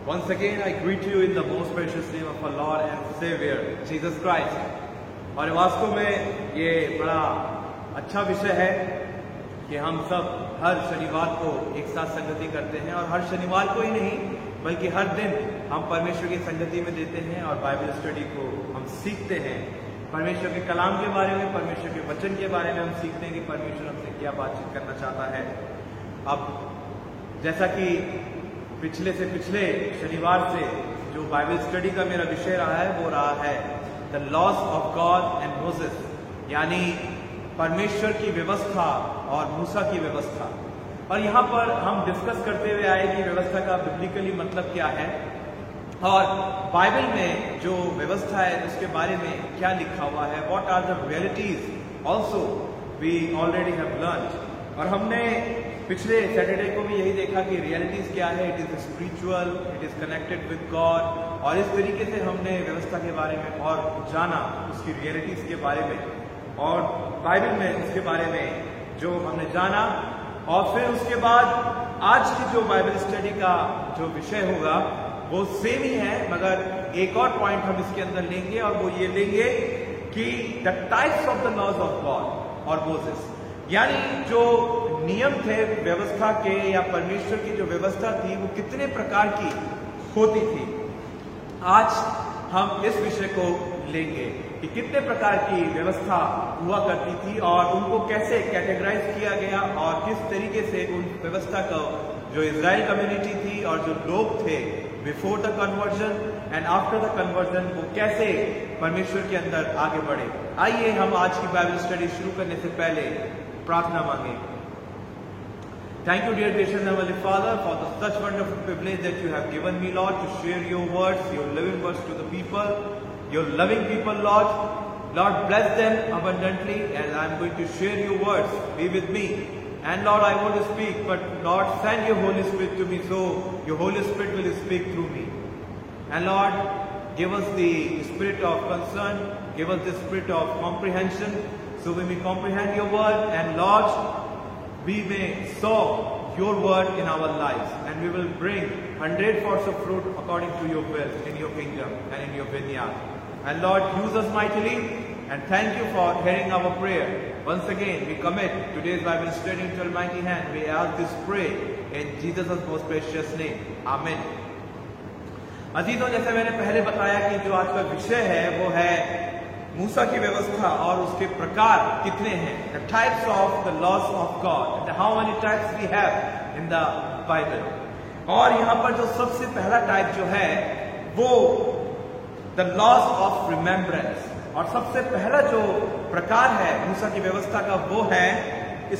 Once again, I greet you in the most precious name of our Lord and Savior, Jesus Christ. और वास्तव में ये बड़ा अच्छा विषय है कि हम सब हर शनिवार को एक साथ संगति करते हैं, और हर शनिवार को ही नहीं बल्कि हर दिन हम परमेश्वर की संगति में देते हैं और बाइबल स्टडी को हम सीखते हैं। परमेश्वर के कलाम के बारे में, परमेश्वर के वचन के बारे में हम सीखते हैं कि परमेश्वर हमसे क्या बातचीत करना चाहता है। अब जैसा कि पिछले शनिवार से जो बाइबल स्टडी का मेरा विषय रहा है वो रहा है the loss of God and Moses, यानी परमेश्वर की व्यवस्था और मूसा की व्यवस्था। और यहाँ पर हम डिस्कस करते हुए आए कि व्यवस्था का बिब्लिकली मतलब क्या है और बाइबल में जो व्यवस्था है उसके बारे में क्या लिखा हुआ है, what are the realities also we already have learned. और हमने पिछले सैटरडे को भी यही देखा कि रियलिटीज क्या है, it is spiritual, it is connected with God. और इस तरीके से हमने व्यवस्था के बारे में और जाना, उसकी रियलिटीज के बारे में और बाइबल में उसके बारे में जो हमने जाना। और फिर उसके बाद आज की जो बाइबल स्टडी का जो विषय होगा वो सेम ही है, मगर एक और पॉइंट हम इसके अंदर लेंगे और वो ये लेंगे कि the types of the laws of God और मोसेस, यानी जो नियम थे व्यवस्था के या परमेश्वर की जो व्यवस्था थी वो कितने प्रकार की होती थी। आज हम इस विषय को लेंगे कि कितने प्रकार की व्यवस्था हुआ करती थी और उनको कैसे कैटेगराइज किया गया और किस तरीके से उन व्यवस्था का जो इजराइल कम्युनिटी थी और जो लोग थे before the conversion and after the conversion वो कैसे परमेश्वर के अंदर आगे बढ़े। आइए हम आज की बाइबल स्टडी शुरू करने से पहले प्रार्थना मांगे। Thank you, dear gracious Heavenly Father, for such wonderful privilege that you have given me, Lord, to share your words, your living words to the people, your loving people, Lord. Lord, bless them abundantly, and I am going to share your words. Be with me. And Lord, I want to speak, but Lord, send your Holy Spirit to me so your Holy Spirit will speak through me. And Lord, give us the spirit of concern, give us the spirit of comprehension, so we may comprehend your word, and Lord, we may sow your word in our lives, and we will bring 100 of fruit according to your will in your kingdom and in your vineyard. And Lord, use us mightily, and thank you for hearing our prayer. Once again, we commit today's Bible study into your mighty hand. We ask this pray in Jesus' most precious name. Amen. अजीजों, जैसे मैंने पहले बताया कि जो आज का विषय है वो है मूसा की व्यवस्था और उसके प्रकार कितने हैं, the types of the laws of God and how many types we have in the Bible। और यहाँ पर जो सबसे पहला टाइप जो है वो the laws of remembrance, और सबसे पहला जो प्रकार है मूसा की व्यवस्था का वो है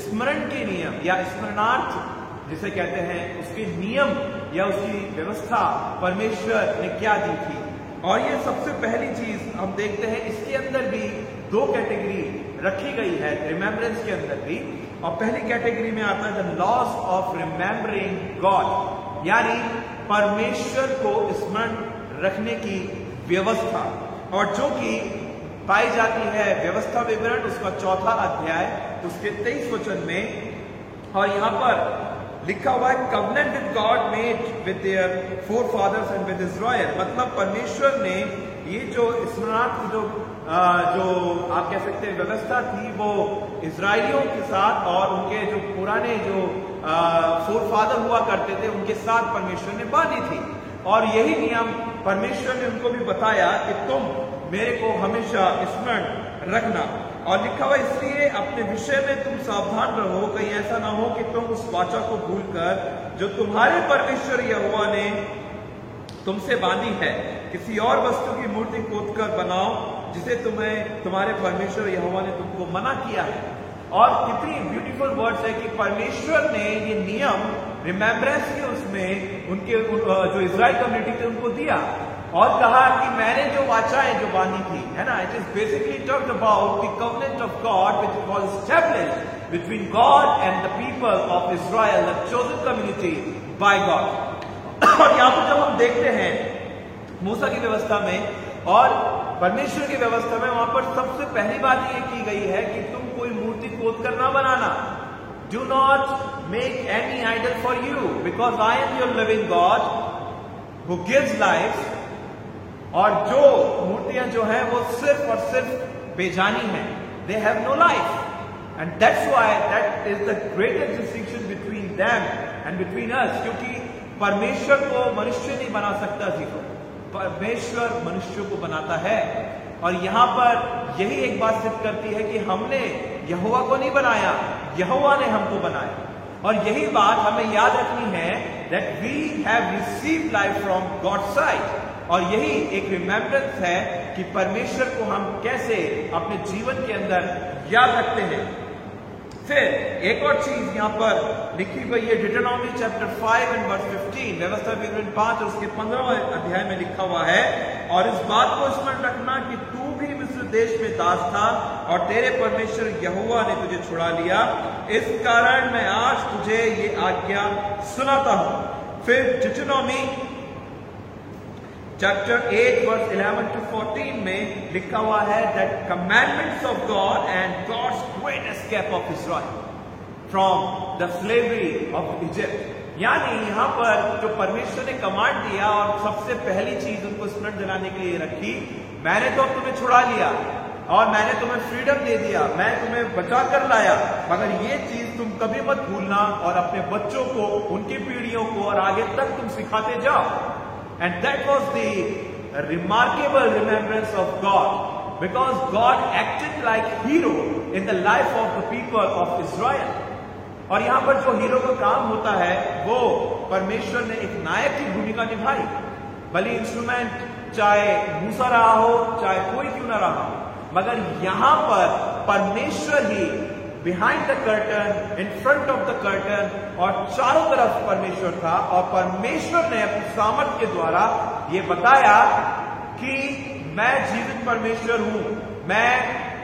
स्मरण के नियम या स्मरणार्थ जिसे कहते हैं, उसके नियम या उसकी व्यवस्था परमेश्वर ने क्या दी थी। और ये सबसे पहली चीज हम देखते हैं, इसके अंदर भी दो कैटेगरी रखी गई है रिमेम्बरेंस के अंदर भी। और पहली कैटेगरी में आता है the loss of remembering God, यानी परमेश्वर को स्मरण रखने की व्यवस्था, और जो कि पाई जाती है व्यवस्था विवरण उसका 4 अध्याय उसके 23 वचन में। और यहाँ पर लिखा हुआ है covenant with God made with their forefathers and with Israel, मतलब परमेश्वर ने ये जो स्मरणार्थ जो आप कह सकते हैं व्यवस्था थी वो इजराइलियों के साथ और उनके जो पुराने जो फोरफादर हुआ करते थे उनके साथ परमेश्वर ने बांधी थी। और यही नियम परमेश्वर ने उनको भी बताया कि तुम मेरे को हमेशा स्मरण रखना। और लिखा हुआ इसलिए अपने विषय में तुम सावधान रहो, कहीं ऐसा ना हो कि तुम उस वाचा को भूलकर जो तुम्हारे परमेश्वर यहोवा ने तुमसे बांधी है किसी और वस्तु की मूर्ति खोदकर बनाओ जिसे तुम्हारे परमेश्वर यहोवा ने तुमको मना किया है। और कितनी ब्यूटीफुल वर्ड्स है कि परमेश्वर ने ये नियम रिमेम्बरेंस के उसमें उनके जो इजराइल कम्युनिटी थे उनको दिया और कहा कि मैंने जो वाचाएं जो बांधी थी, है ना, it is basically talked about the covenant of God which was established between God and the people of Israel, the chosen community bye God. और यहाँ पर जब हम देखते हैं मूसा की व्यवस्था में और परमेश्वर की व्यवस्था में, वहां पर सबसे पहली बात ये की गई है कि तुम कोई मूर्ति खोद कर ना बनाना। Do not make any idol for you, because I am your living God who gives life, और जो मूर्तियां जो है वो सिर्फ और सिर्फ बेजानी है, they have no life, and that's why that is the greatest distinction between them and between us, क्योंकि परमेश्वर को मनुष्य नहीं बना सकता जीरो, परमेश्वर मनुष्य को बनाता है। और यहां पर यही एक बात सिद्ध करती है कि हमने यहोवा को नहीं बनाया, यहोवा ने हमको बनाया। और यही बात हमें याद रखनी है that we have received life from God's side, और यही एक रिमेम्बरेंस है कि परमेश्वर को हम कैसे अपने जीवन के अंदर याद रखते हैं। फिर एक और चीज यहां पर लिखी गई है, डिटरनॉमी चैप्टर 5 एंड वर्स 15, व्यवस्था विवरण 5 और उसके 15वें अध्याय में लिखा हुआ है, और इस बात को स्मरण रखना कि तू भी मिस्र देश में दास था और तेरे परमेश्वर यहोवा ने तुझे छुड़ा लिया, इस कारण मैं आज तुझे ये आज्ञा सुनाता हूं। फिर डिटरनॉमी चैप्टर 8 वर्स 11 to 14 में लिखा हुआ है that commandments of God and God's great escape of Israel from the slavery of Egypt, यानी यहां पर जो परमेश्वर ने कमांड दिया और सबसे पहली चीज उनको स्मरण दिलाने के लिए रखी, मैंने तो तुम्हें छुड़ा लिया और मैंने तुम्हें फ्रीडम दे दिया, मैं तुम्हें बचा कर लाया, मगर ये चीज तुम कभी मत भूलना और अपने बच्चों को, उनकी पीढ़ियों को और आगे तक तुम सिखाते जाओ। And that was the remarkable remembrance of God, because God acted like hero in the life of the people of Israel. और यहां पर जो हीरो का काम होता है वो परमेश्वर ने एक नायक की भूमिका निभाई, भले इंस्ट्रूमेंट चाहे मूसा रहा हो चाहे कोई क्यों ना रहा हो, मगर यहां पर परमेश्वर ही behind the curtain, in front of the curtain, और चारों तरफ परमेश्वर था। और परमेश्वर ने अपनी सामर्थ के द्वारा ये बताया कि मैं जीवित परमेश्वर हूं, मैं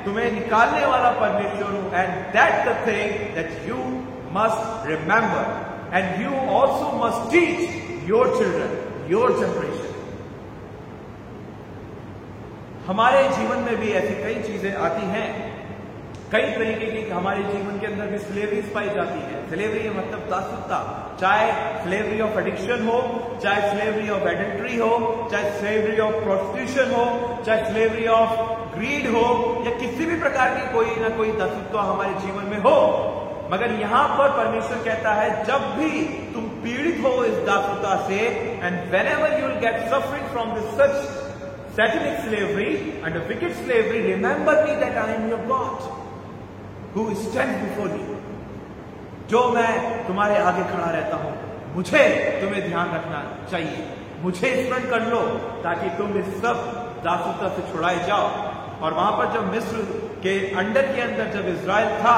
तुम्हें निकालने वाला परमेश्वर हूं, and that the thing that you must remember and you also must teach your children, your generation. हमारे जीवन में भी ऐसी कई चीजें आती हैं, कई तरीके की हमारे जीवन के अंदर भी स्लेवरीज पाई जाती है। स्लेवरी मतलब दासत्वता, चाहे स्लेवरी ऑफ एडिक्शन हो, चाहे स्लेवरी ऑफ एडल्ट्री हो, चाहे स्लेवरी ऑफ प्रोस्टिट्यूशन हो, चाहे स्लेवरी ऑफ ग्रीड हो, या किसी भी प्रकार की कोई ना कोई दासत्वता हमारे जीवन में हो। मगर यहां पर परमेश्वर कहता है जब भी तुम पीड़ित हो इस दासत्वता से, and whenever you will get suffering from this such satanic slavery and a wicked slavery, remember me that I am your God who stands before you. जो मैं तुम्हारे आगे खड़ा रहता हूं, मुझे तुम्हें ध्यान रखना चाहिए, मुझे स्मरण कर लो ताकि तुम इस सब दासत्वता से छुड़ाए जाओ। और वहां पर जब मिस्र के अंडर के अंदर जब इजराइल था,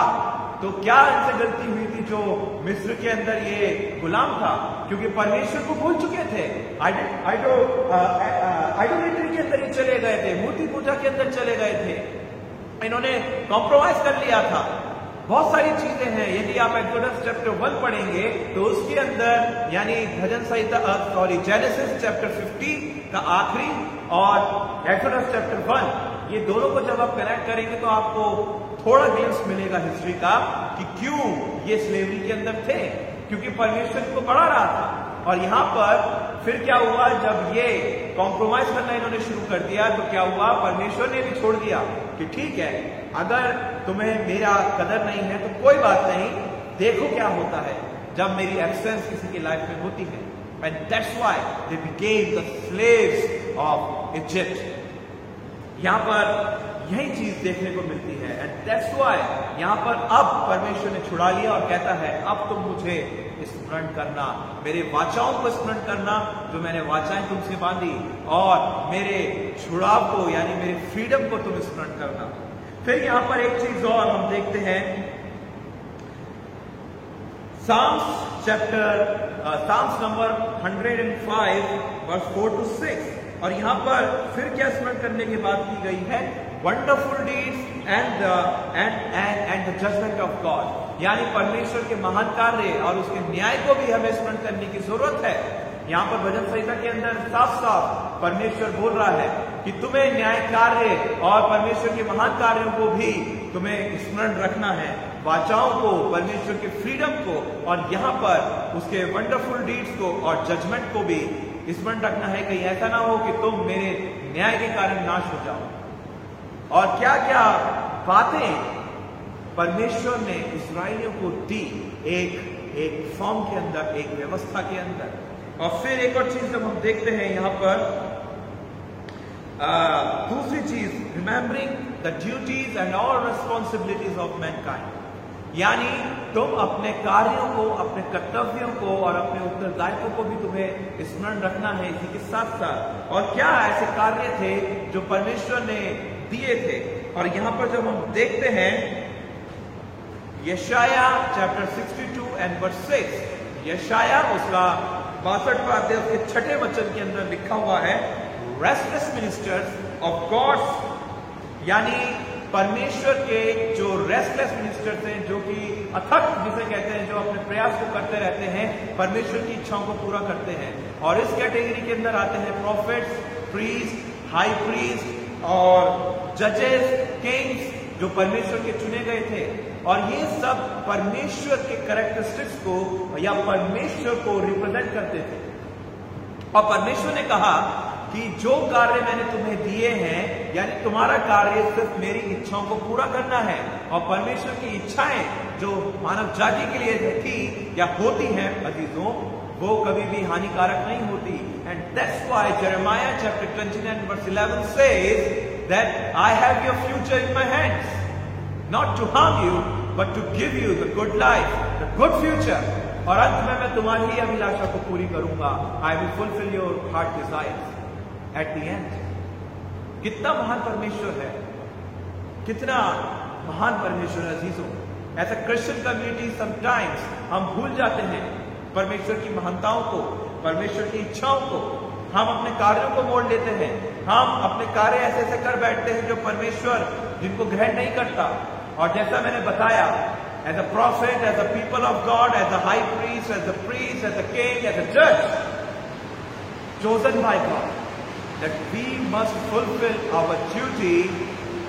तो क्या इनसे गलती हुई थी जो मिस्र के अंदर ये गुलाम था? क्योंकि परमेश्वर को भूल चुके थे, आइडोलेट्री के अंदर ही चले गए थे, मूर्ति पूजा के अंदर चले गए थे, इन्होंने कॉम्प्रोमाइज कर लिया था। बहुत सारी चीजें हैं, यदि आप एक्सोडस चैप्टर 1 पढ़ेंगे तो उसके अंदर यानी भजन संहिता जेनेसिस चैप्टर 50 का आखिरी और एक्सोडस चैप्टर 1, ये दोनों को जब आप कनेक्ट करेंगे तो आपको थोड़ा ग्लिम्स मिलेगा हिस्ट्री का कि क्यों ये स्लेवरी के अंदर थे, क्योंकि परमेश्वर को बढ़ा रहा था। और यहां पर फिर क्या हुआ, जब ये कॉम्प्रोमाइज करना इन्होंने शुरू कर दिया तो क्या हुआ, परमेश्वर ने भी छोड़ दिया कि ठीक है, अगर तुम्हें मेरा कदर नहीं है तो कोई बात नहीं, देखो क्या होता है जब मेरी एब्सेंस किसी की लाइफ में होती है। And that's why they became the slaves of Egypt. यहां पर यही चीज देखने को मिलती है, एंड दैट्स व्हाई यहां पर अब परमेश्वर ने छुड़ा लिया और कहता है अब तुम मुझे स्मरण करना, मेरे वाचाओं को स्मरण करना जो मैंने वाचाएं तुमसे बांधी, और मेरे छुड़ाव को यानी मेरे फ्रीडम को तुम स्मरण करना। फिर यहां पर एक चीज और हम देखते हैं, साम्स नंबर 105 वर्स 4 to 6, और यहां पर फिर क्या स्मरण करने की बात की गई है, wonderful deeds and the judgement of God, यानी परमेश्वर के महान कार्य और उसके न्याय को भी हमें स्मरण करने की जरूरत है। यहां पर भजन संहिता के अंदर साफ साफ परमेश्वर बोल रहा है कि तुम्हें न्याय कार्य और परमेश्वर के महान कार्यों को भी तुम्हें स्मरण रखना है, वाचाओं को, परमेश्वर के फ्रीडम को, और यहां पर उसके वंडरफुल डीड्स को और जजमेंट को भी स्मरण रखना है, कहीं ऐसा ना हो कि तुम मेरे न्याय के कारण नाश हो जाओ। और क्या क्या बातें परमेश्वर ने इस्राएलियों को दी एक फॉर्म के अंदर, एक व्यवस्था के अंदर। और फिर एक और चीज जब हम देखते हैं यहां पर दूसरी चीज, remembering the duties and all responsibilities of Mankind, यानी तुम अपने कार्यों को, अपने कर्तव्यों को और अपने उत्तरदायित्व को भी तुम्हें स्मरण रखना है इसी के साथ साथ। और क्या ऐसे कार्य थे जो परमेश्वर ने दिए थे। और यहां पर जब हम देखते हैं यशाया चैप्टर 62 एंड वर्स 6, यशाया उसका 62वां अध्याय उसके 6ठे वचन के अंदर लिखा हुआ है, रेस्टलेस मिनिस्टर्स ऑफ गॉड्स, यानी परमेश्वर के जो रेस्टलेस मिनिस्टर्स हैं, जो कि अथक जिसे कहते हैं, जो अपने प्रयास को करते रहते हैं, परमेश्वर की इच्छाओं को पूरा करते हैं। और इस कैटेगरी के अंदर आते हैं प्रॉफिट्स, प्रीस्ट, हाई प्रीस्ट और जजेस, किंग्स, जो परमेश्वर के चुने गए थे। और ये सब परमेश्वर के कैरेक्टरिस्टिक्स को या परमेश्वर को रिप्रेजेंट करते थे। और परमेश्वर ने कहा कि जो कार्य मैंने तुम्हें दिए हैं, यानी तुम्हारा कार्य सिर्फ मेरी इच्छाओं को पूरा करना है। और परमेश्वर की इच्छाएं जो मानव जाति के लिए थी या होती हैं अजीजों, वो कभी भी हानिकारक नहीं होती। And that's why Jeremiah chapter 29 verse 11 says that I have your future in my hands, not to harm you, but to give you the good life, the good future. और अंत में मैं तुम्हारी अभिलाषा को पूरी करूंगा। I will fulfill your heart desires at the end. कितना महान परमेश्वर है, कितना महान परमेश्वर है अजीजों। As a Christian community sometimes हम भूल जाते हैं परमेश्वर की महानताओं को, परमेश्वर की इच्छाओं को। हम अपने कार्यों को मोड़ लेते हैं, हम अपने कार्य ऐसे ऐसे कर बैठते हैं जो परमेश्वर जिनको ग्रहण नहीं करता। और जैसा मैंने बताया, as a prophet, as a people of God, as a high priest, as a king, as a जज chosen by God, that we must fulfill our duty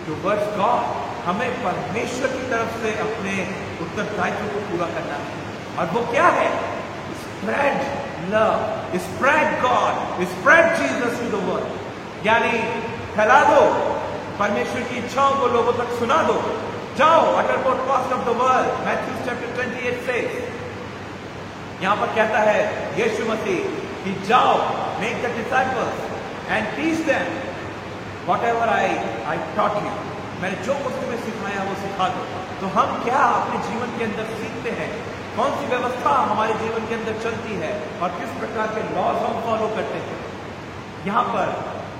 towards God. हमें परमेश्वर की तरफ से अपने उत्तरदायित्व को पूरा करना है। और वो क्या है? Spread love, spread God, spread Jesus to the world. यानी फैला दो परमेश्वर की इच्छाओं को, लोगों तक सुना दो। जाओ, utter podcast of the world, Matthew chapter 28 says, यहां पर कहता है यीशु मसीह कि जाओ, make the disciples and teach them whatever I taught you. मैंने जो कुछ तुम्हें सिखाया वो सिखा दो। तो हम क्या अपने जीवन के अंदर सीखते हैं, कौन सी व्यवस्था हमारे जीवन के अंदर चलती है और किस प्रकार के लॉज हम फॉलो करते हैं। यहां पर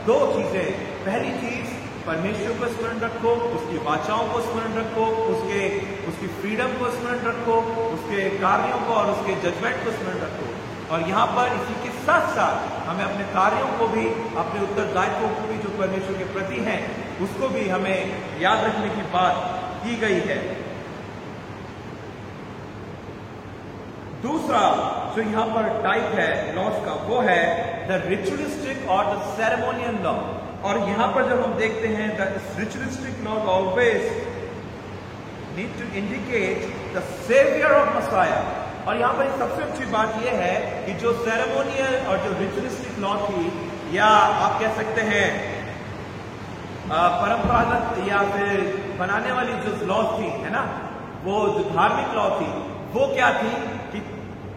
दो चीजें, पहली चीज परमेश्वर को स्मरण रखो, उसकी वाचाओं को स्मरण रखो, उसकी फ्रीडम को स्मरण रखो, उसके कार्यों को और उसके जजमेंट को स्मरण रखो। और यहाँ पर इसी के साथ साथ हमें अपने कार्यों को भी, अपने उत्तरदायित्वों को भी जो परमेश्वर के प्रति हैं, उसको भी हमें याद रखने की बात की गई है। दूसरा जो यहाँ पर टाइप है लॉस का, वो है द रिचुअलिस्टिक और द सेरेमोनियल लॉ। और यहाँ पर जब हम देखते हैं the ritualistic law always need to indicate the saviour of Messiah. और यहाँ पर सबसे अच्छी बात यह है कि जो सेरेमोनियल और जो रिचुअलिस्टिक लॉ थी, या आप कह सकते हैं परंपरागत या फिर बनाने वाली जो लॉ थी, है ना, वो जो धार्मिक लॉ थी, वो क्या थी कि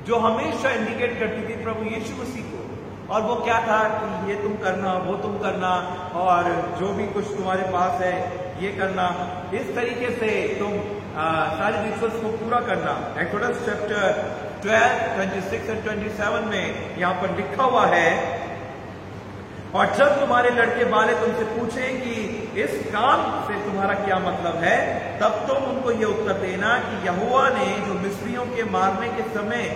जो हमेशा इंडिकेट करती थी प्रभु यीशु मसीह को। और वो क्या था कि ये तुम करना, वो तुम करना, और जो भी कुछ तुम्हारे पास है ये करना, इस तरीके से तुम सारे रिचुअल्स को पूरा करना। एक्सोडस चैप्टर 12, 26 और 27 में यहाँ पर लिखा हुआ है, और जब तुम्हारे लड़के वाले तुमसे पूछें कि इस काम से तुम्हारा क्या मतलब है, तब तुम उनको ये उत्तर देना कि यहोवा ने जो मिस्रियों के मारने के समय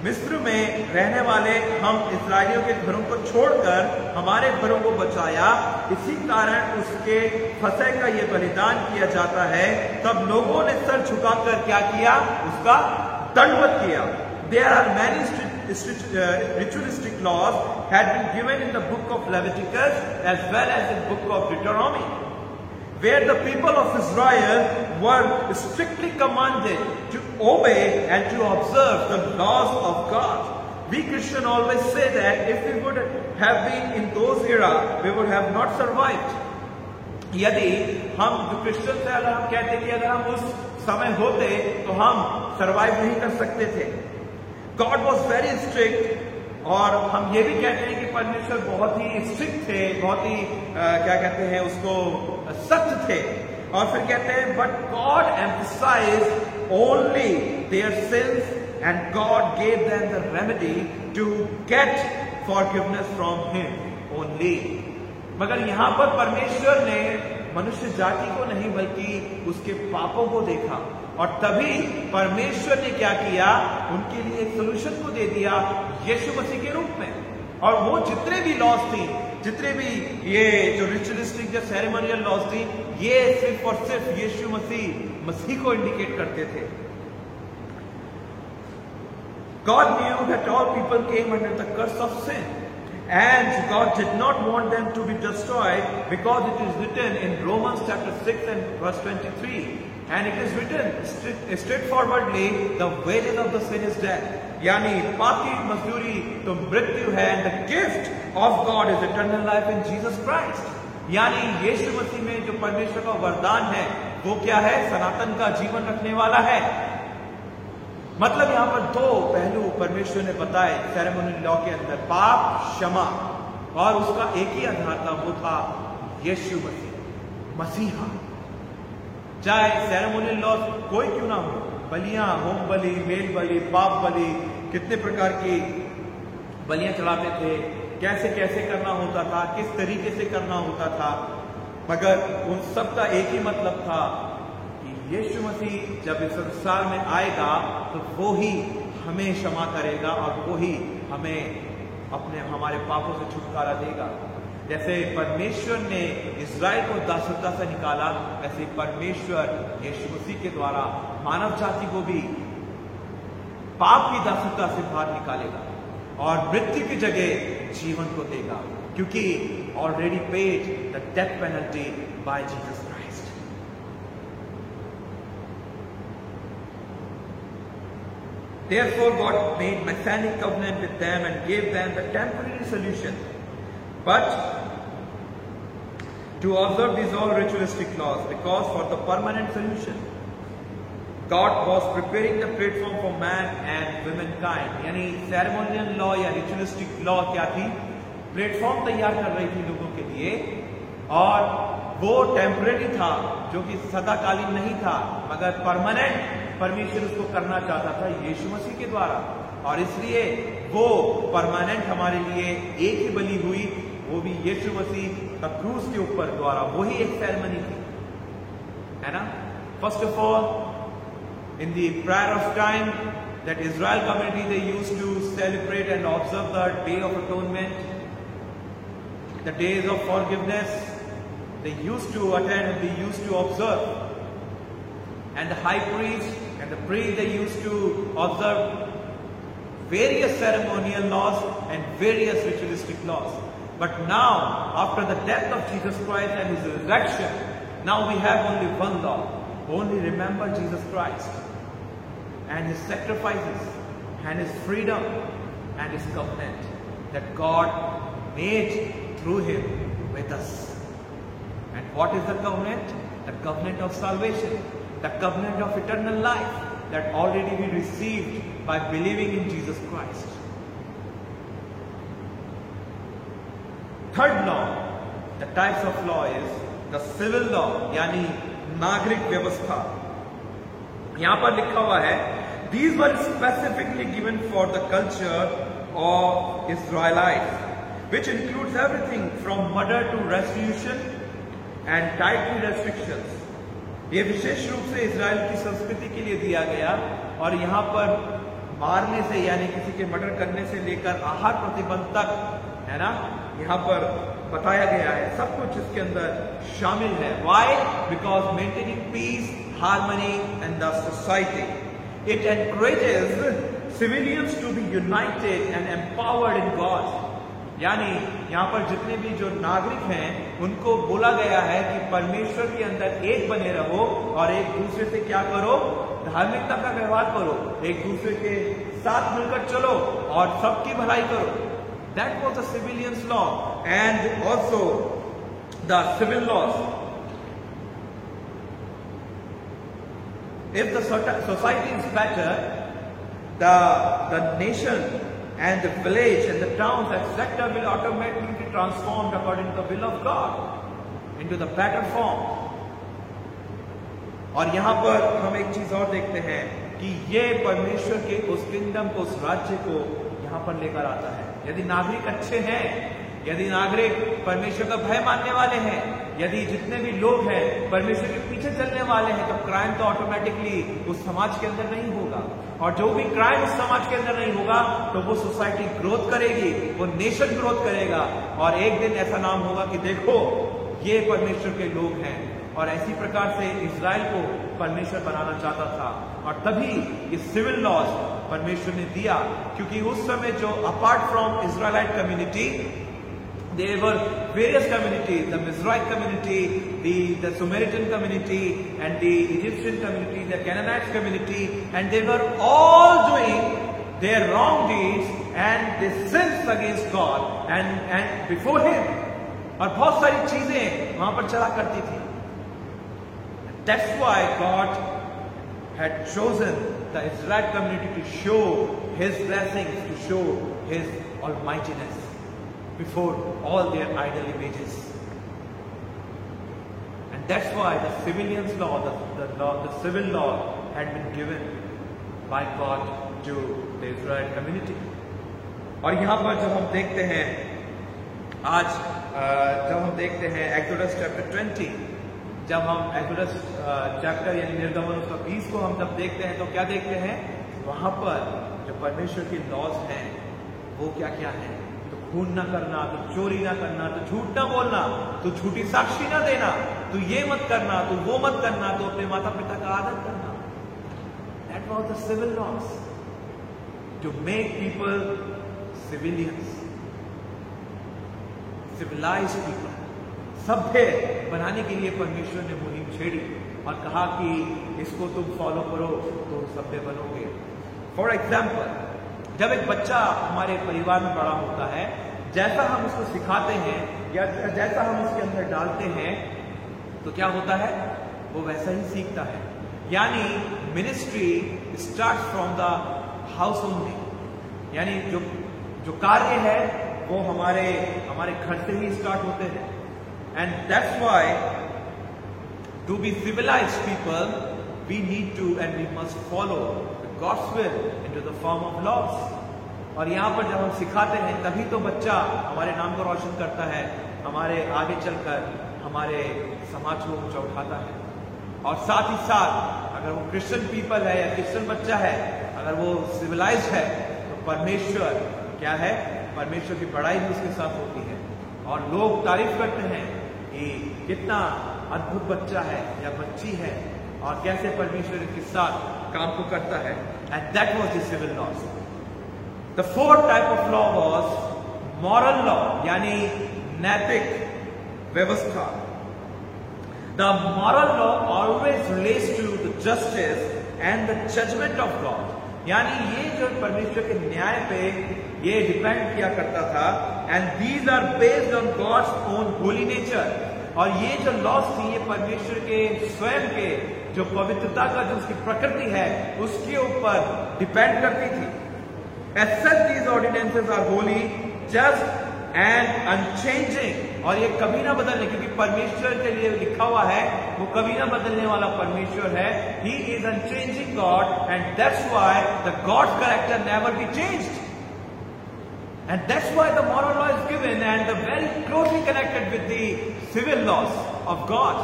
मिस्र में रहने वाले हम इस्राएलियों के घरों को छोड़कर हमारे घरों को बचाया, इसी कारण उसके फसह का ये बलिदान किया जाता है। तब लोगों ने सर झुकाकर क्या किया? उसका दंडवत किया। There are many ritualistic laws had been given in the book of Leviticus as well as in book of Deuteronomy, where the people of Israel were strictly commanded to obey and to observe the laws of God. We Christians always say that if we would have been in those era, we would have not survived. यदि हम जो Christian थे, अगर हम कहते कि अगर हम उस समय होते तो हम सरवाइव नहीं कर सकते थे. God was very strict. और हम ये भी कहते हैं कि परमेश्वर बहुत ही स्ट्रिक्ट थे, बहुत ही क्या कहते हैं उसको, सख्त थे. और फिर कहते हैं but God emphasized only their sins and God gave them the remedy to get forgiveness from him only. मगर यहां पर परमेश्वर ने मनुष्य जाति को नहीं बल्कि उसके पापों को देखा, और तभी परमेश्वर ने क्या किया, उनके लिए एक सोल्यूशन को दे दिया यीशु मसीह के रूप में. और वो जितने भी लॉज थी, जितने भी ये जो रिचुअलिस्टिक जो सेरेमोनियल लॉज थी, ये सिर्फ और सिर्फ यीशु मसीह को इंडिकेट करते थे. God knew that all people came under the curse of sin. And God did not want them to be destroyed, because it is written in Romans chapter 6 and verse 23. And it is written straightforwardly, the wages of the sin is death. यानी पाप की मजदूरी तो मृत्यु है, and the gift of God is eternal life in Jesus Christ. यानी यीशु मसीह में जो परमेश्वर का वरदान है वो क्या है, सनातन का जीवन रखने वाला है. मतलब यहां पर दो पहलू परमेश्वर ने बताए सेरेमोनियल लॉ के अंदर, पाप क्षमा, और उसका एक ही आधार था, वो था यीशु मसीहा. चाहे सेरेमोनियल लॉ कोई क्यों ना हो, बलियां, होम बलि, मेल बलि, पाप बलि, कितने प्रकार की बलियां चढ़ाते थे, कैसे कैसे करना होता था, किस तरीके से करना होता था, मगर उन सब का एक ही मतलब था कि यीशु मसीह जब इस संसार में आएगा तो वो ही हमें क्षमा करेगा और वो ही हमें हमारे पापों से छुटकारा देगा. जैसे परमेश्वर ने इस्राएल को दासत्व से निकाला, वैसे परमेश्वर यीशु मसीह के द्वारा मानव जाति को भी पाप की दासत्व से बाहर निकालेगा और मृत्यु की जगह जीवन को देगा, क्योंकि already paid the death penalty by Jesus Christ. Therefore God made messianic covenant with them and gave them the temporary solution. But to observe these all ritualistic laws, because for the permanent solution, God was preparing the platform for man and womankind. यानी ceremonial law या ritualistic law क्या थी, platform तैयार कर रही थी लोगों के लिए, और वो टेम्परेरी था, जो कि सदाकालीन नहीं था, मगर परमानेंट परमेश्वर उसको करना चाहता था यीशु मसीह के द्वारा. और इसलिए वो परमानेंट हमारे लिए एक ही बलि हुई, वो भी यीशु मसीह का क्रूस के ऊपर द्वारा. वही एक सेरेमनी थी, है ना. First of all, in the prayer of time that Israel community, they used to celebrate and observe the day of atonement, the days of forgiveness. They used to attend and they used to observe, and the high priest and the priest, they used to observe various ceremonial laws and various ritualistic laws. But now, after the death of Jesus Christ and his resurrection, now we have only one law. Only remember Jesus Christ and his sacrifices and his freedom and his covenant that God made through him with us. And what is the covenant? The covenant of salvation, the covenant of eternal life that already we received by believing in Jesus Christ. Third law, the types of law is the civil law, यानी नागरिक व्यवस्था. यहां पर लिखा हुआ है, these were specifically given for the culture of Israelites, which includes everything from murder to restitution and dietary restrictions. ये विशेष रूप से इजराइल की संस्कृति के लिए दिया गया, और यहाँ पर मारने से यानी किसी के मर्डर करने से लेकर आहार प्रतिबंध तक, है ना, यहाँ पर बताया गया है. सब कुछ इसके अंदर शामिल है. Why? Because maintaining peace, harmony in the society. It encourages civilians to be united and empowered in God. यानी यहाँ पर जितने भी जो नागरिक हैं उनको बोला गया है कि परमेश्वर के अंदर एक बने रहो और एक दूसरे से क्या करो, धार्मिकता का व्यवहार करो, एक दूसरे के साथ मिलकर चलो और सबकी भलाई करो। That was the civilians law and also the civil laws. If the society is better, the nation and the village and the towns etc. will automatically be transformed according to the will of God into the better form. और यहाँ पर हम एक चीज और देखते हैं कि ये परमेश्वर के उस किंगडम को, उस राज्य को यहाँ पर लेकर आता है। यदि नागरिक अच्छे हैं, यदि नागरिक परमेश्वर का भय मानने वाले हैं, यदि जितने भी लोग हैं परमेश्वर के पीछे चलने वाले हैं, तो क्राइम तो ऑटोमेटिकली उस समाज के अंदर नहीं होगा। और जो भी क्राइम उस समाज के अंदर नहीं होगा तो वो सोसाइटी ग्रोथ करेगी, वो नेशन ग्रोथ करेगा और एक दिन ऐसा नाम होगा कि देखो ये परमेश्वर के लोग हैं। और ऐसी प्रकार से इजराइल को परमेश्वर बनाना चाहता था और तभी ये सिविल लॉज परमेश्वर ने दिया, क्योंकि उस समय जो apart from Israelite community, there were various communities, the Mizraite community, the Samaritan community, and the Egyptian community, the Canaanite community, and they were all doing their wrong deeds and they sinned against God and before Him. और बहुत सारी चीजें वहां पर चला करती थी। That's why God had chosen the Israelite community to show His blessings, to show His almightiness before all their idol images. And that's why the civilians law, the civil law had been given by God to the Israelite community. और यहाँ पर जब हम देखते हैं आज जब हम देखते हैं Exodus chapter 20, जब हम Exodus चैप्टर यानी निर्गमन उसका 20 को हम जब देखते हैं तो क्या देखते हैं, वहां पर जो परमेश्वर की लॉज हैं वो क्या क्या है। तो खून ना करना, तो चोरी ना करना, तो झूठ ना बोलना, तो झूठी साक्षी ना देना, तो ये मत करना, तो वो मत करना, तो अपने माता पिता का आदर करना। That was the civil laws to make people civilians, civilized people, सभ्य बनाने के लिए परमेश्वर ने मुहिम छेड़ी और कहा कि इसको तुम फॉलो करो तो सभ्य बनोगे। फॉर एग्जाम्पल, जब एक बच्चा हमारे परिवार में बड़ा होता है, जैसा हम उसको सिखाते हैं या जैसा हम उसके अंदर डालते हैं तो क्या होता है, वो वैसा ही सीखता है। यानी ministry start from the house only, यानी जो कार्य है वो हमारे घर से ही स्टार्ट होते हैं। And that's why to be civilised people we need to and we must follow God's will into the form of laws. और यहाँ पर जब हम सिखाते हैं तभी तो बच्चा हमारे नाम को रोशन करता है, हमारे आगे चलकर हमारे समाज को ऊंचा उठाता है। और साथ ही साथ अगर वो क्रिश्चियन पीपल है या क्रिश्चियन बच्चा है, अगर वो सिविलाइज्ड है तो परमेश्वर क्या है, परमेश्वर की बड़ाई भी उसके साथ होती है और लोग तारीफ करते हैं कि कितना अद्भुत बच्चा है या बच्ची है और कैसे परमेश्वर के साथ काम को करता है। And that was the civil laws. The fourth type of law was moral law, यानी नैतिक व्यवस्था। The moral law always relates to the justice and the judgement of God, यानी ये जो परमेश्वर के न्याय पे ये डिपेंड किया करता था। And these are based on God's own holy nature, और ये जो लॉज थी ये परमेश्वर के स्वयं के जो पवित्रता का जो उसकी प्रकृति है उसके ऊपर डिपेंड करती थी। As such these ordinances are holy, just and unchanging, और ये कभी ना बदलने, क्योंकि परमेश्वर के लिए लिखा हुआ है वो कभी ना बदलने वाला परमेश्वर है। He is unchanging God and that's why the gods character never be changed. And that's why the moral law is given and the very closely connected with the civil laws of God.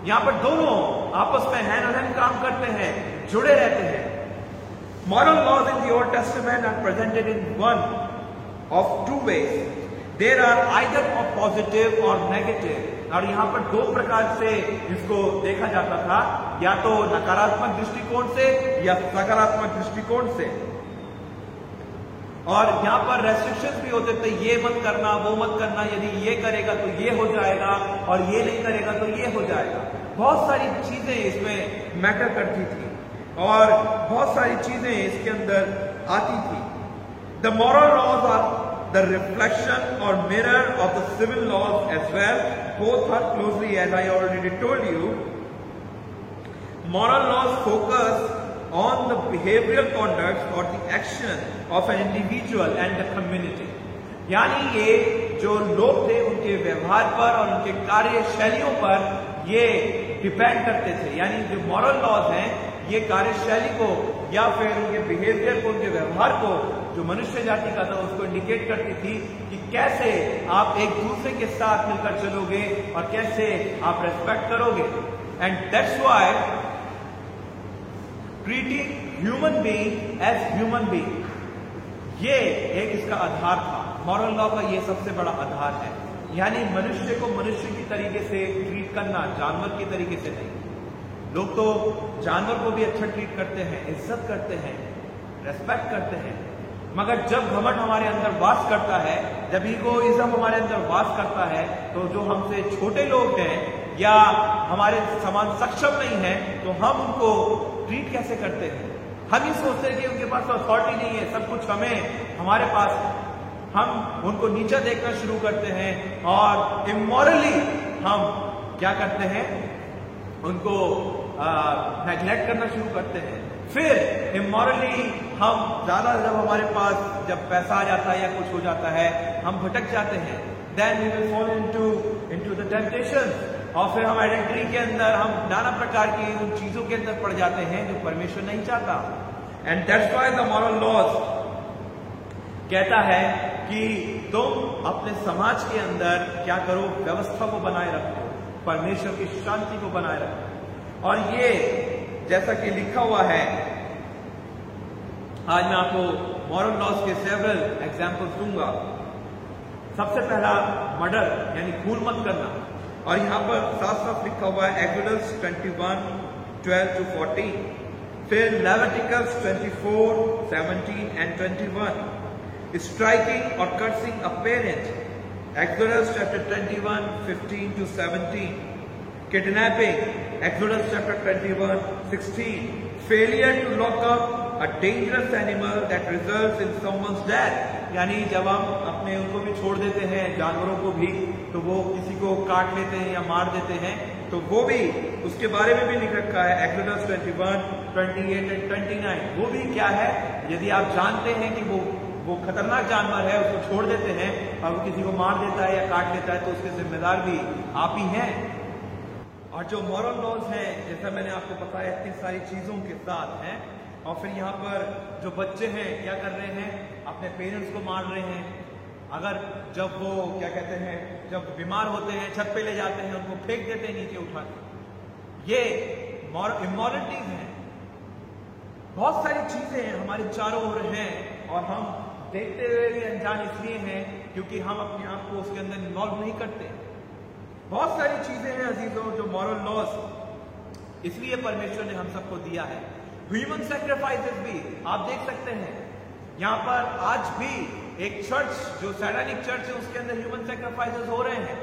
यहाँ पर दोनों आपस में hand in hand काम करते हैं, जुड़े रहते हैं। Moral laws in the Old Testament are presented in one of two ways. There are either of positive or negative. और यहाँ पर दो प्रकार से इसको देखा जाता था, या तो नकारात्मक दृष्टिकोण से या सकारात्मक दृष्टिकोण से। और यहाँ पर रेस्ट्रिक्शंस भी होते थे, ये मत करना, वो मत करना, यदि ये करेगा तो ये हो जाएगा और ये नहीं करेगा तो ये हो जाएगा। बहुत सारी चीजें इसमें मैटर करती थी। और बहुत सारी चीजें इसके अंदर आती थी। The moral laws are the reflection और mirror of the civil laws as well, both are closely as I already told you. Moral laws focus on the behavioral conduct or the action of an individual and the community। यानी ये जो लोग थे उनके व्यवहार पर और उनके कार्यशैलियों पर ये डिपेंड करते थे। यानी जो मॉरल लॉज हैं ये कार्यशैली को या फिर उनके बिहेवियर को, उनके व्यवहार को, जो मनुष्य जाति का था उसको इंडिकेट करती थी कि कैसे आप एक दूसरे के साथ मिलकर चलोगे और कैसे आप रेस्पेक्ट करोगे। And that's why treating human being as human being, ये एक इसका आधार था। मॉरल लॉ का ये सबसे बड़ा आधार है, यानी मनुष्य को मनुष्य की तरीके से ट्रीट करना, जानवर की तरीके से नहीं। लोग तो जानवर को भी अच्छा ट्रीट करते हैं, इज्जत करते हैं, रेस्पेक्ट करते हैं, मगर जब घमंड हमारे अंदर वास करता है, जब ईगोइज्म हमारे अंदर वास करता है, तो जो हमसे छोटे लोग हैं या हमारे समान सक्षम नहीं है, तो हम उनको ट्रीट कैसे करते हैं? हम ही सोचते हैं कि उनके पास अथॉरिटी नहीं है, सब कुछ हमें, हमारे पास, हम उनको नीचा देखना शुरू करते हैं और इमोरली हम क्या करते हैं, उनको नेग्लेक्ट करना शुरू करते हैं। फिर इमोरली हम ज्यादा जब हमारे पास जब पैसा आ जाता है या कुछ हो जाता है, हम भटक जाते हैं। Then we will fall into the temptation, और फिर हम आइडेंटिटी के अंदर हम नाना प्रकार की उन चीजों के अंदर पड़ जाते हैं जो परमेश्वर नहीं चाहता। And that's why the moral laws कहता है कि तुम अपने समाज के अंदर क्या करो, व्यवस्था को बनाए रखो, परमेश्वर की शांति को बनाए रखो। और ये जैसा कि लिखा हुआ है, आज मैं आपको मॉरल लॉज के सेवरल एग्जाम्पल्स दूंगा। सबसे पहला मर्डर यानी खून मत करना, और यहां पर साफ साफ लिखा हुआ है एक्सोडस 21:12-14, फिर लेविटिकस 24:17 and 21, स्ट्राइकिंग और cursing a parent, Exodus chapter 21:15-17, kidnapping, Exodus chapter 21:16, failure to lock up a dangerous animal that results in someone's death, यानी जब हम अपने उनको भी छोड़ देते हैं, जानवरों को भी, तो वो किसी को काट लेते हैं या मार देते हैं, तो वो भी, उसके बारे में भी लिख रखा है एक्सोडस 21:28 and 29। वो भी क्या है, यदि आप जानते हैं कि वो खतरनाक जानवर है, उसको छोड़ देते हैं और वो किसी को मार देता है या काट लेता है, तो उसके जिम्मेदार भी आप ही हैं। और जो मॉरल लॉज हैं, जैसा मैंने आपको बताया, इतनी सारी चीजों के साथ हैं। और फिर यहाँ पर जो बच्चे हैं क्या कर रहे हैं, अपने पेरेंट्स को मार रहे हैं। अगर जब वो क्या कहते हैं, जब बीमार होते हैं, छत पे ले जाते हैं, उनको फेंक देते हैं नीचे उठा के। ये इमोरलिटीज हैं। बहुत सारी चीजें हमारे चारों ओर हैं और हम देखते हुए भी अनजान इसलिए हैं क्योंकि हम अपने आप को उसके अंदर इन्वॉल्व नहीं करते। बहुत सारी चीजें हैं अजीजों, जो मॉरल लॉज इसलिए परमेश्वर ने हम सबको दिया है। ह्यूमन सैक्रिफाइसेस भी आप देख सकते हैं, यहाँ पर आज भी एक चर्च जो सैटानिक चर्च है उसके अंदर ह्यूमन सैक्रिफाइसेस हो रहे हैं।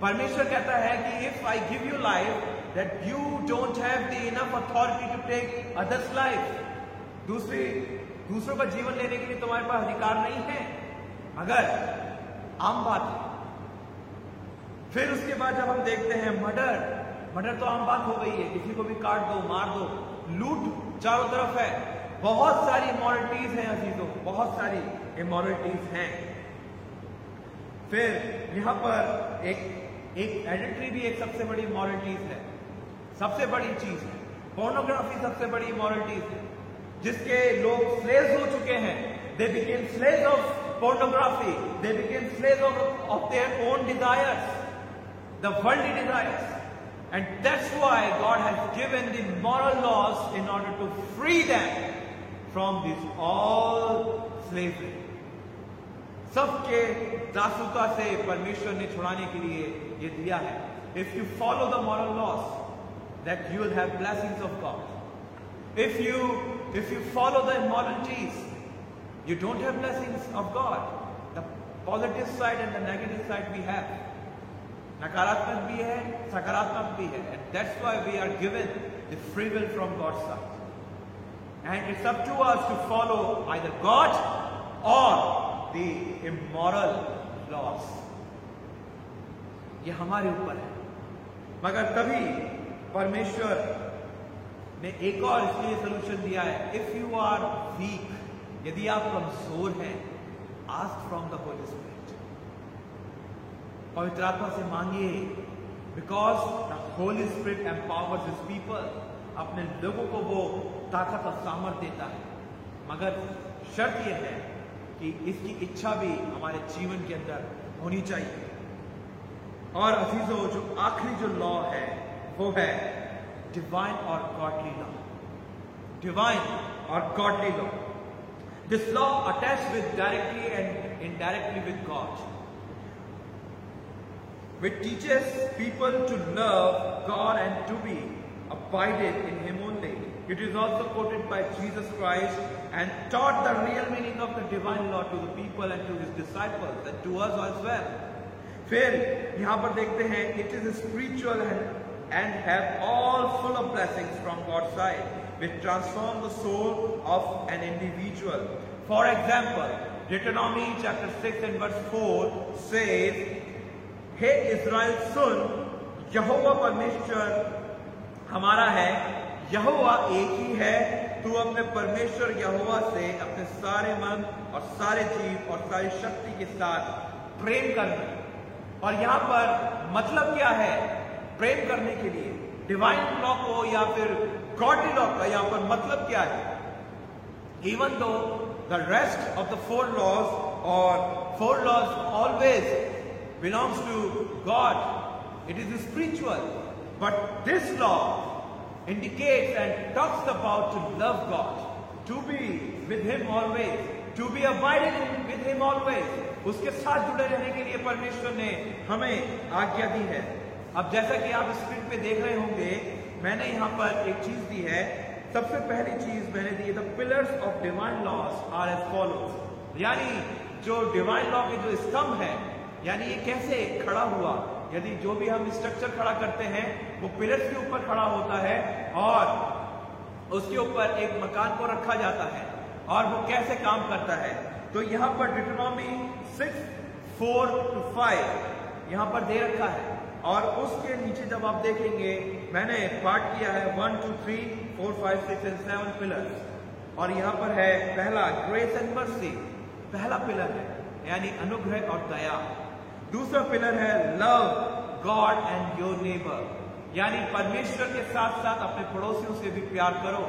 परमेश्वर कहता है कि if I give you life that you don't have the enough authority to take others life. दूसरों का जीवन लेने के लिए तुम्हारे पास अधिकार नहीं है, अगर आम बात है। फिर उसके बाद जब हम देखते हैं मर्डर तो आम बात हो गई है, किसी को भी काट दो, मार दो, लूट चारों तरफ है। बहुत सारी इमोरलिटीज हैं अजीजों, बहुत सारी इमोरलिटीज हैं। फिर यहां पर एक एडिल्ट्री भी एक सबसे बड़ी इमोरलिटीज है, सबसे बड़ी चीज है। पोर्नोग्राफी सबसे बड़ी इमोरलिटीज है, जिसके लोग स्लेव्स हो चुके हैं। They became slaves of pornography, they became slaves of their own desires, the worldly desires. And that's why God has given the moral laws in order to free them from this all slavery. सबके दासुका से परमेश्वर ने छुड़ाने के लिए ये दिया है। If you follow the moral laws, that you will have blessings of God. If you follow the immoralities, you don't have blessings of God. The positive side and the negative side we have. नकारात्मक भी है, सकारात्मक भी है। And that's why we are given the free will from God's side. and it's up to us to follow either God or the immoral laws. ये हमारे ऊपर है। मगर तभी परमेश्वर ने एक और इसके लिए सोल्यूशन दिया है, इफ यू आर वीक, यदि आप कमजोर हैं, ask from the Holy Spirit, पवित्र आत्मा से मांगिए, because the Holy Spirit empowers his people, अपने लोगों को वो ताकत और सामर्थ्य देता है। मगर शर्त यह है कि इसकी इच्छा भी हमारे जीवन के अंदर होनी चाहिए। और अजीजों, जो आखिरी जो लॉ है वो है डिवाइन और गॉडली लॉ। डिवाइन और godly law, this law attached with directly and indirectly with God, which teaches people to love God and to be abided in Him only. It is also quoted by Jesus Christ and taught the real meaning of the divine law to the people and to His disciples and to us as well. फिर यहाँ पर देखते हैं, it is spiritual and have all full of blessings from God's side, which transform the soul of an individual. For example, Deuteronomy chapter 6 and verse 4 says, हे Israel सुन, यहोवा परमेश्वर हमारा है, यहोवा एक ही है, तू अपने परमेश्वर यहोवा से अपने सारे मन और सारे जीव और सारी शक्ति के साथ प्रेम करना। और यहाँ पर मतलब क्या है प्रेम करने के लिए? डिवाइन लॉ को या फिर गॉडली लॉ का यहाँ पर मतलब क्या है? Even though the rest of the 4 laws or 4 laws always belongs to God, it is spiritual, but this law indicates and talks about to love God, to be with Him always, to be abiding with Him always. उसके साथ जुड़े रहने के लिए परमेश्वर ने हमें आज्ञा दी है। अब जैसा कि आप स्क्रीन पे देख रहे होंगे, मैंने यहाँ पर एक चीज दी है। सबसे पहली चीज मैंने दी है, the pillars of divine laws are as follows, यानी जो डिवाइन लॉ के जो स्तंभ है, यानी ये कैसे खड़ा हुआ। यदि जो भी हम स्ट्रक्चर खड़ा करते हैं वो पिलर्स के ऊपर खड़ा होता है और उसके ऊपर एक मकान को रखा जाता है, और वो कैसे काम करता है। तो यहाँ पर डिटोनॉमी 6:4-5 यहाँ पर दे रखा है, और उसके नीचे जब आप देखेंगे, मैंने पार्ट किया है 1, 2, 3, 4, 5, 6 and 7 पिलर्स, और यहाँ पर है पहला ग्रेस एंड मर्सी, पहला पिलर है यानी अनुग्रह और दया। दूसरा पिलर है love God and your neighbour, यानी परमेश्वर के साथ साथ अपने पड़ोसियों से भी प्यार करो।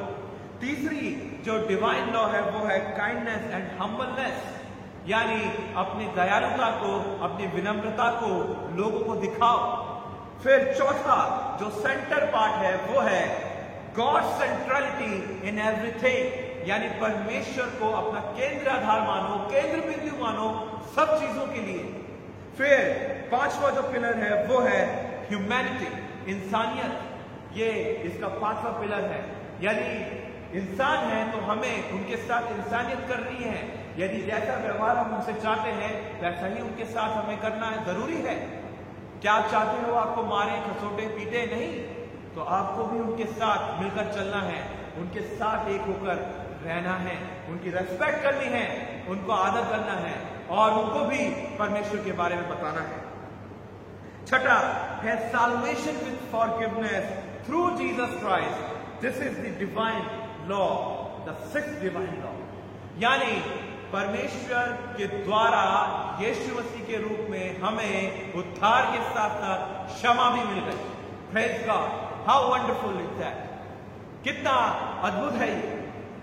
तीसरी जो डिवाइन लॉ है वो है काइंडनेस एंड हम्बलनेस, यानी अपनी दयालुता को, अपनी विनम्रता को लोगों को दिखाओ। फिर चौथा जो सेंटर पार्ट है वो है गॉड सेंट्रलिटी इन एवरीथिंग, यानी परमेश्वर को अपना केंद्र आधार मानो, केंद्र बिंदु मानो सब चीजों के लिए। फिर पांचवा जो पिलर है वो है ह्यूमैनिटी, इंसानियत, ये इसका पांचवा पिलर है। यदि इंसान है तो हमें उनके साथ इंसानियत करनी है, यदि जैसा व्यवहार हम उनसे चाहते हैं वैसा ही उनके साथ हमें करना है, जरूरी है। क्या आप चाहते हो आपको मारे, खसोटे, पीटे? नहीं, तो आपको भी उनके साथ मिलकर चलना है, उनके साथ एक होकर रहना है, उनकी रेस्पेक्ट करनी है, उनको आदर करना है और उनको भी परमेश्वर के बारे में बताना है। छठा है salvation with forgiveness through Jesus Christ. This is the divine law, the sixth divine law. यानी परमेश्वर के द्वारा यीशु मसीह के रूप में हमें उद्धार के साथ साथ क्षमा भी मिल गई। Praise God! How wonderful is that? कितना अद्भुत है ये,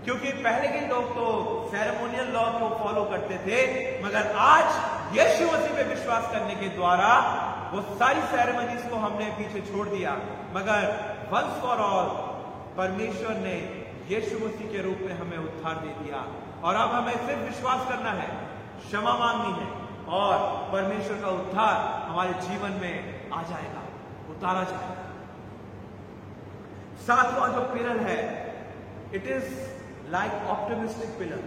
क्योंकि पहले के लोग तो सेरेमोनियल लॉ को फॉलो करते थे, मगर आज यीशु मसीह पे विश्वास करने के द्वारा वो सारी सेरेमनीज को हमने पीछे छोड़ दिया, मगर वंस फॉर ऑल परमेश्वर ने यीशु मसीह के रूप में हमें उद्धार दे दिया, और अब हमें सिर्फ विश्वास करना है, क्षमा मांगनी है, और परमेश्वर का उद्धार हमारे जीवन में आ जाएगा, उतारा जाएगा। सातवां जो पिलर है, it is like optimistic pillar,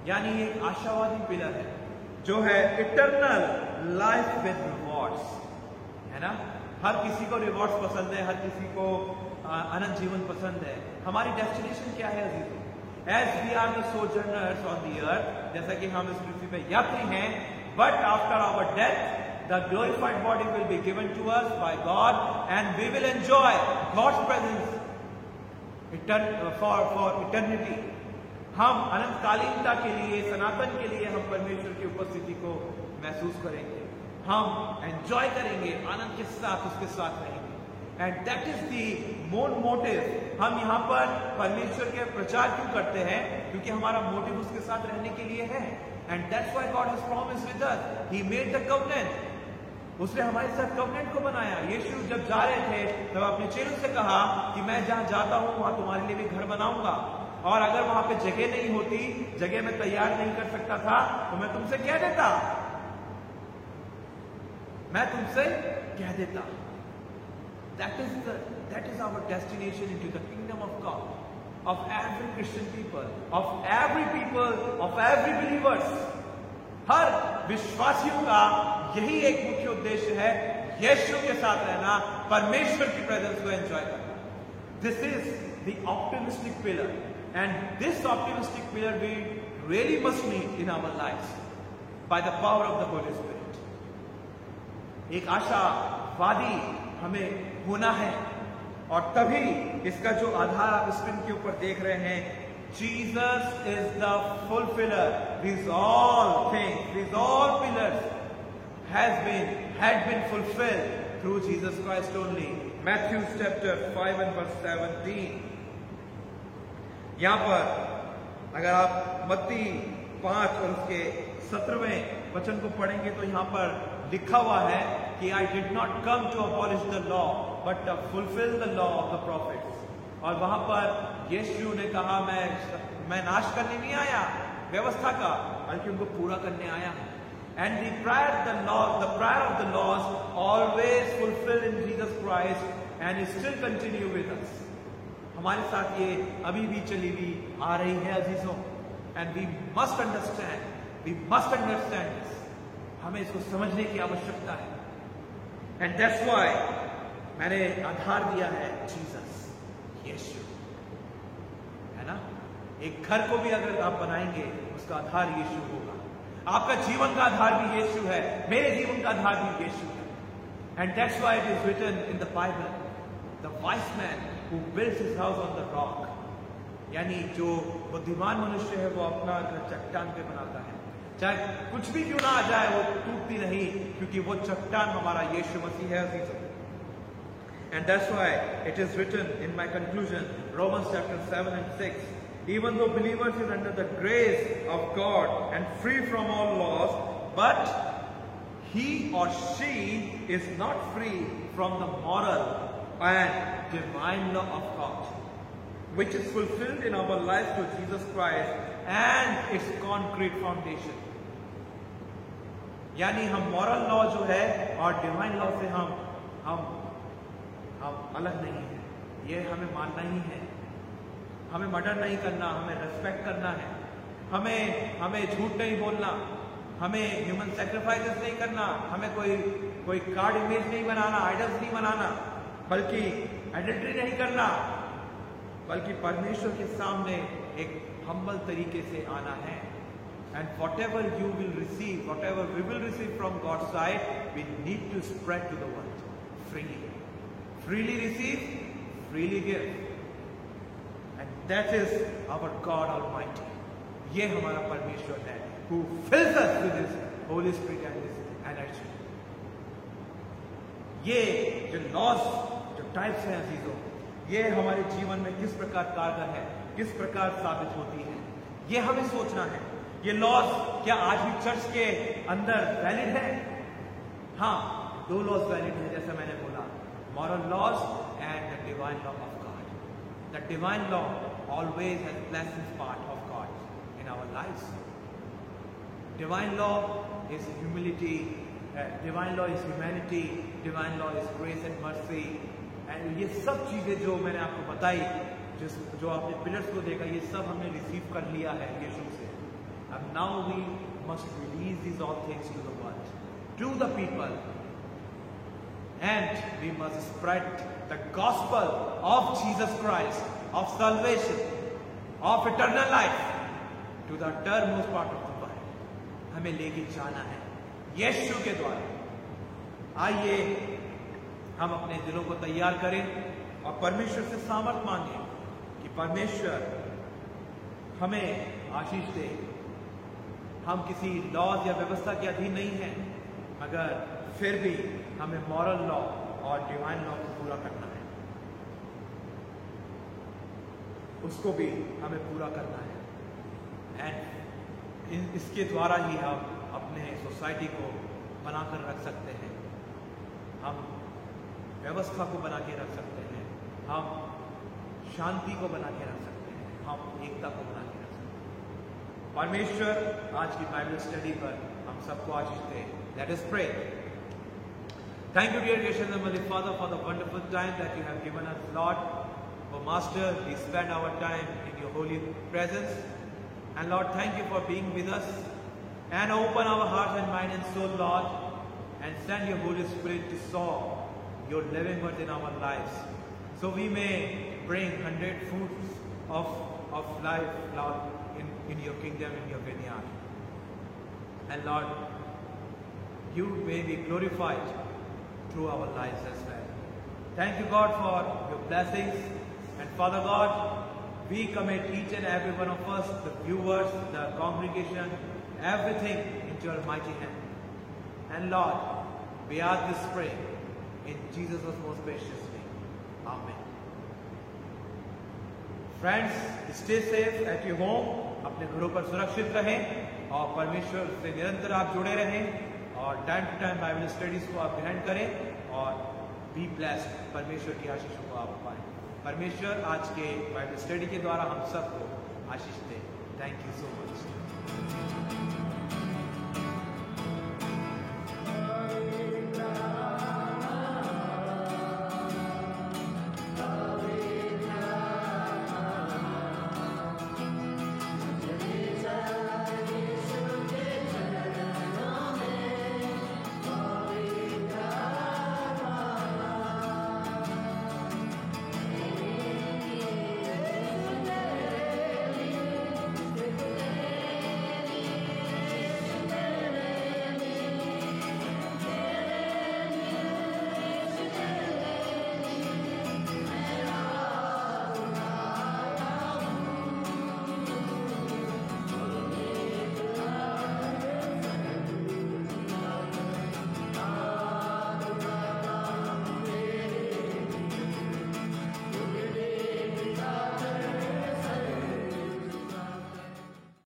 यानी एक आशावादी पिलर है, जो है इटर्नल लाइफ विद रिवॉर्ड्स, है ना। हर किसी को रिवॉर्ड्स पसंद है, हर किसी को अनंत जीवन पसंद है। हमारी डेस्टिनेशन क्या है अजीजों? as we are the sojourners on the earth, जैसा कि हम इस पृथ्वी पे यात्री हैं, but after our death, the glorified body will be given to us by God, and we will enjoy God's presence for eternity. हम अनंतकालीनता के लिए, सनातन के लिए हम परमेश्वर की उपस्थिति को महसूस करेंगे, हम एंजॉय करेंगे, आनंद के साथ उसके साथ रहेंगे. And that is the more motive. हम यहाँ पर परमेश्वर के प्रचार क्यों करते हैं? क्योंकि हमारा मोटिव उसके साथ रहने के लिए है. And that's why God has promised with us. He made the covenant. उसने हमारे साथ कवनेंट को बनाया. यीशु जब जा रहे थे तब अपने चेलों से कहा कि मैं जहां जाता हूं वहां तुम्हारे लिए भी घर बनाऊंगा, और अगर वहां पे जगह नहीं होती, जगह में तैयार नहीं कर सकता था, तो मैं तुमसे कह देता, मैं तुमसे कह देता. That is our destination into the kingdom of God, of every Christian people, of every believers. हर विश्वासियों का यही एक मुख्य उद्देश्य है, यीशु के साथ रहना, परमेश्वर की प्रेजेंस को एंजॉय करना. This is the optimistic pillar, and this optimistic pillar we really must need in our lives by the power of the Holy Spirit. एक आशावादी हमें होना है, और तभी इसका जो आधार आप स्क्रीन के ऊपर देख रहे हैं, Jesus is the fulfiller. These all things, these all pillars had been fulfilled through Jesus Christ only. Matthew chapter 5 and verse 17. यहाँ पर अगर आप मत्ती 5 और उसके 17वें वचन को पढ़ेंगे तो यहाँ पर लिखा हुआ है कि I did not come to abolish the law, but to fulfill the law of the prophets. और वहां पर यीशु ने कहा मैं नाश करने नहीं आया व्यवस्था का, बल्कि उनको पूरा करने आया. And the prayer of the laws always fulfilled in Jesus Christ and is still continue with us. हमारे साथ ये अभी भी चली हुई आ रही है अजीजों. And we must understand this. हमें इसको समझने की आवश्यकता है. And that's why मैंने आधार दिया है जीसस, यीशु, है ना. एक घर को भी अगर आप बनाएंगे उसका आधार यीशु होगा. आपका जीवन का आधार भी यीशु है, मेरे जीवन का आधार भी यीशु है. And that's why it is written in the Bible, the wise man who builds his house on the rock. यानी जो बुद्धिमान मनुष्य है वो अपना घर चट्टान पे बनाता है. चाहे कुछ भी क्यों ना आ जाए वो टूटती नहीं, क्योंकि वो चट्टान हमारा यीशु मसीह है. And that's why it is written in my conclusion, Romans chapter 7 and 6, even though believers is under the grace of God and free from all laws, but he or she is not free from the moral and divine law of God, which is fulfilled in our lives through Jesus Christ and its concrete foundation. यानी हम moral law जो है और divine law से हम अलग नहीं है. ये हमें मानना ही है. हमें मर्डर नहीं करना, हमें रेस्पेक्ट करना है, हमें झूठ नहीं बोलना, हमें ह्यूमन सैक्रिफाइसेस नहीं करना, हमें कोई कार्ड इमेज नहीं बनाना, आइडल्स नहीं बनाना, बल्कि एडल्ट्री नहीं करना, बल्कि परमेश्वर के सामने एक हम्बल तरीके से आना है. And whatever you will receive, whatever we will receive from God's side, we need to spread to the world freely. Freely receive, freely give. And that is our God Almighty. ये हमारा परमेश्वर है, who fills us with His Holy Spirit and His energy. ये जो laws, जो types हैं अजीजों, ये हमारे जीवन में किस प्रकार कारगर है, किस प्रकार साबित होती है, ये हमें सोचना है. ये लॉज क्या आज भी चर्च के अंदर वैलिड है? हाँ, 2 लॉज वैलिड है, जैसा मैंने बोला, moral laws and the divine law of God. The divine law always has blessings part of God in our lives. Divine law is humility, divine law is humanity, divine law is grace and mercy. And ये सब चीजें जो मैंने आपको बताई, जो आपने pillars को देखा, ये सब हमने रिसीव कर लिया है यीशु से. And now we must release these all things to the world, to the people, and we must spread the gospel of Jesus Christ, of salvation, of eternal life to the uttermost part of the world हमें लेके जाना है यीशु के द्वारा। आइए हम अपने दिलों को तैयार करें और परमेश्वर से सामर्थ मांगे कि परमेश्वर हमें आशीष दे। हम किसी लॉज या व्यवस्था के अधीन नहीं हैं, मगर फिर भी हमें मॉरल लॉ और डिवाइन लॉ को पूरा करना है, उसको भी हमें पूरा करना है। एंड इसके द्वारा ही हम अपने सोसाइटी को बनाकर रख सकते हैं, हम व्यवस्था को बना के रख सकते हैं, हम शांति को बना के रख सकते हैं, हम एकता को बना के रख सकते हैं। परमेश्वर आज की बाइबल स्टडी पर हम सबको आशीष दे। Let us pray. Thank you, dear gracious Heavenly Father, for the wonderful time that you have given us, Lord. Oh Master, we spend our time in your holy presence. And Lord, thank you for being with us. And open our hearts and mind and soul, Lord. And send your Holy Spirit to sow your living word in our lives. So we may bring 100 fruits of life, Lord, in your kingdom, in your vineyard. And Lord, you may be glorified through our lives as well. Thank you, God, for your blessings. And Father God, we commit each and every one of us, the viewers, the congregation, everything into your mighty hand. And Lord, we ask this prayer in Jesus' most precious name. Amen. Friends, stay safe at your home. अपने घरों पर सुरक्षित रहें और परमेश्वर से निरंतर आप जुड़े रहें और time to time Bible studies को आप ग्रहण करें और बी ब्लेस्ड, परमेश्वर की आशीषों को आप पाएं। परमेश्वर आज के बाइबल स्टडी के द्वारा हम सबको आशीष दे। Thank you so much.